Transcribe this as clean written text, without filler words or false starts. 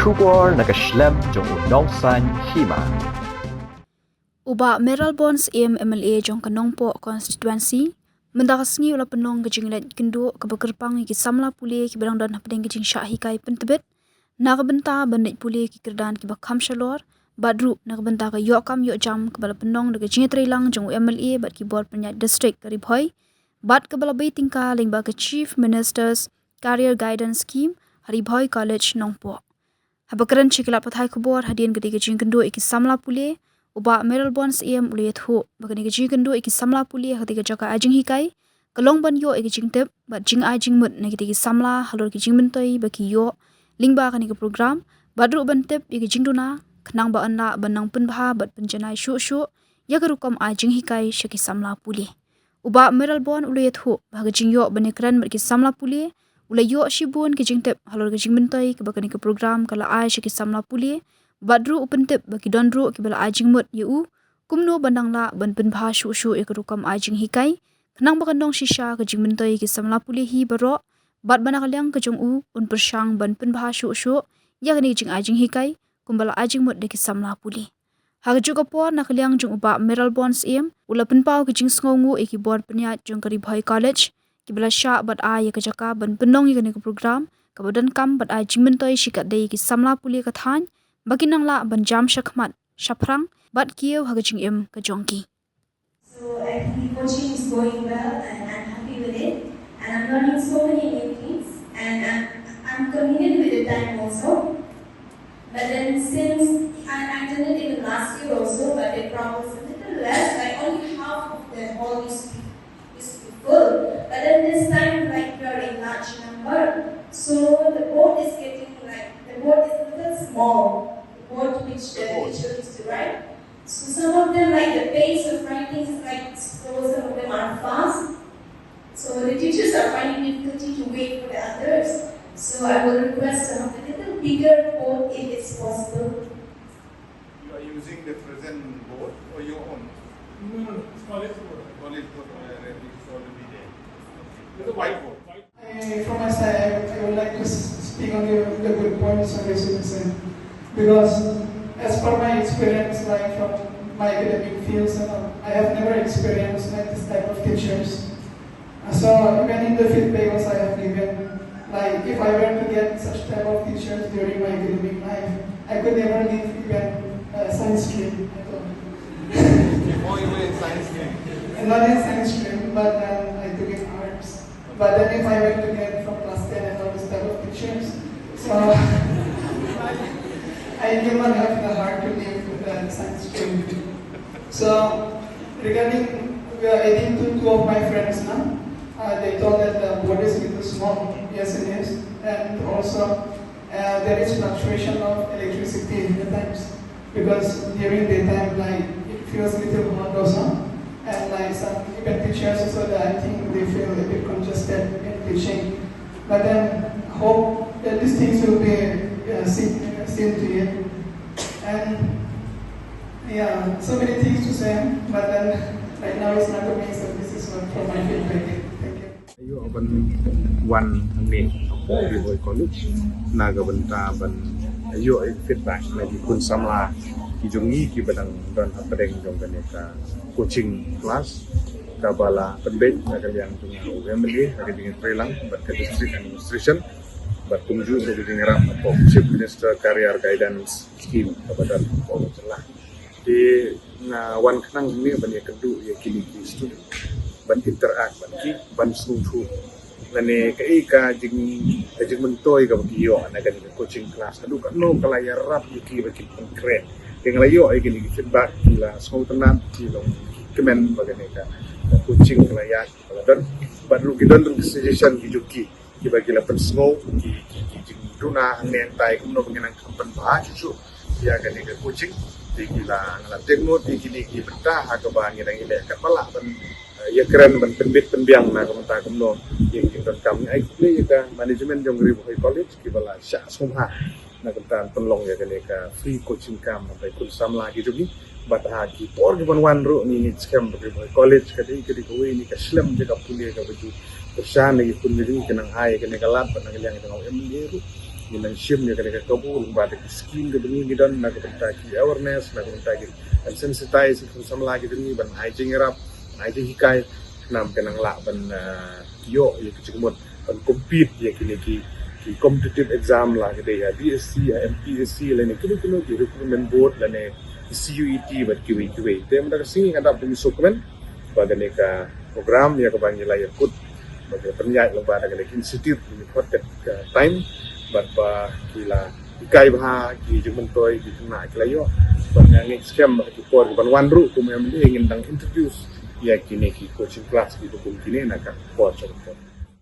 Shubor nakaslem jong unongsan Hima. Uba Meral Bonds MLA jong ka Nongpoh constituency mendakasngi ula penong gejing Leit Kynduh ke bekerpang ki Samla pulih ki berang dan hapdeng gejing Shah Hikai Pyntbit nak benta bandit pulih ki kerdan ki bakham shalor badru nak benta ka yokam yok jam ke bala penong de gejing trilang jong MLA bat ki board penyat district kari Bhoi bat ke bala bay tingka lingba ke Chief Minister's Career Guidance Scheme hari Bhoi College Nongpoh. Habakaran cikilap pathai kubor hadian ketika gejing Kynduh iki Samla pulih uba Meral Bonds Leit bagani gejing Kynduh iki Samla pulih ketika jaka ajing Hikai kalong ban yo iki jing tep bat jing ajing mut na ketika Samla halor gejing mentoi baki yo lingba kani ke program badru ban tep iki jing duna kenang ba anla banang penbha bat penjanai syu ya kerukam ajing Hikai syaki Samla pulih uba Meral Bond Leit bahaga jing yo banekran bat ki Samla pulih ula yo shibun gejing tep halor gejing mentoi ke bakani ke program kala ai syaki Samla pulih badru upen tip bagi donru ki bala ajing mut yu kumno bandang la ban penbha syu ikrukam ajing Hikai kenang bakandong shisha ke jing mentoi ki Samla pulih hi baro bat banakalyang ke jong un persyang ban penbha syu ya kani jing ajing Hikai kumbala ajing mut de ki Samla pulih haga juga por nakalyang jong uba Meral Bonds ula penpau ke jing sngongu iki board penyat jong kari Bhoi College ki bala Shah bat ai ke jaka ban penong kani ke program kabadan kam bat ajing mentoi shikat de ki Samla pulih ka than bagi nang la ban jam shakmat shaprang bat kieu hagajing ke jongki. So I think coaching is going well and I'm happy with it and I'm learning so many new things and I'm convenient with the time also. But then since I did it even last year also, but the crowd was a little less, like only half of the hall used to be full. But then this time like we are in large number, so the board is getting the board is a little small. Board which the teacher used to write. So some of them the pace of writing is slow, some of them are fast. So the teachers are finding difficulty to wait for the others. So I will request to have a little bigger board if it's possible. You are using the present board or your own? No, it's college board. College board is already there. It's a whiteboard. From my side, I would like to speak on the good points of resolution. Because as per my experience, from my academic fields, I have never experienced this type of teachers. So even in the feedback I have given, if I were to get such type of teachers during my academic life, I could never leave even science stream at all. Oh, you were in science stream? Not in science stream, but I took in arts. But then if I were to get from class 10 and all this type of teachers, so I did not have the heart to leave the science stream. So, regarding adding to two of my friends now, they told that the board is a little small. Yes, it is. And also, there is fluctuation of electricity at times. Because during daytime, it feels a little hot also. And some even teachers also, I think they feel a bit congested in teaching. But then, hope that these things will be seen to it. And yeah, so many things to say, but then right now it's not the main, so this is what from my feedback. Thank you. Ayo ban one ni di Bhoi College naga benta ban ayo feedback lagi kun Samla kijungi ki badang dan hapdeng jong ka coaching class kabala Pyntbit naga yang punya UMLA naga dengan Prelang bat ke district administration bat tungju dari dengaram atau Chief Minister Career Guidance Scheme kepada Allah di wan kenang ni banyak Kynduh ya kini student ban interact ban sungfu nane kai ka jing mentoi ka biyo na kan coaching class adu kan no kala ya rap ki baki konkret keng layo ay gini feedback la so tenan ki long kemen bagane ka coaching kala ya kala dan badru ki dan suggestion ki juki ki bagi la pen snow ki jing duna nen tai kumno pengenang kampan ba chu ya kan ka coaching di la ngala tekno di gini ki betah ka ba ngidang ile ka pala ban ya keren ban Pyntbit penbiang na kumta kumno yang kita kami ai kule ya manajemen jong Bhoi College ki bala Shah somha na kumta penlong ya ka free coaching kam sampai kun Samla gitu ni bat ha ki por ki ban wan ro ni scam Bhoi College ka dei ko ni ka slam je ka pulia ka baju persan ni kun ni kenang hai ka lat ban yang tengau MLA ru minang shim ya kena kabul bata ki scheme ke bengi gidan na benta ki awareness na benta ki sensitize ku samla ki ni ban ai jing rap ai jing hikai nam kenang la ban yo ya ki chimot ban compete ya ki competitive exam la ke ya BSc ya MPSc la ne kilo ki recruitment board la ne CUET bat ki tem da sing ada bumi dokumen baga ne ka program ya ka bang la ya kut baga penyai lo bada ka institute ni hotel time barba kila ikai bah ki jumentoi ki tuna kila yo bang scam ki por ban wanru ku me ingin dang introduce ya kini ki coaching class ki hukum kini nak por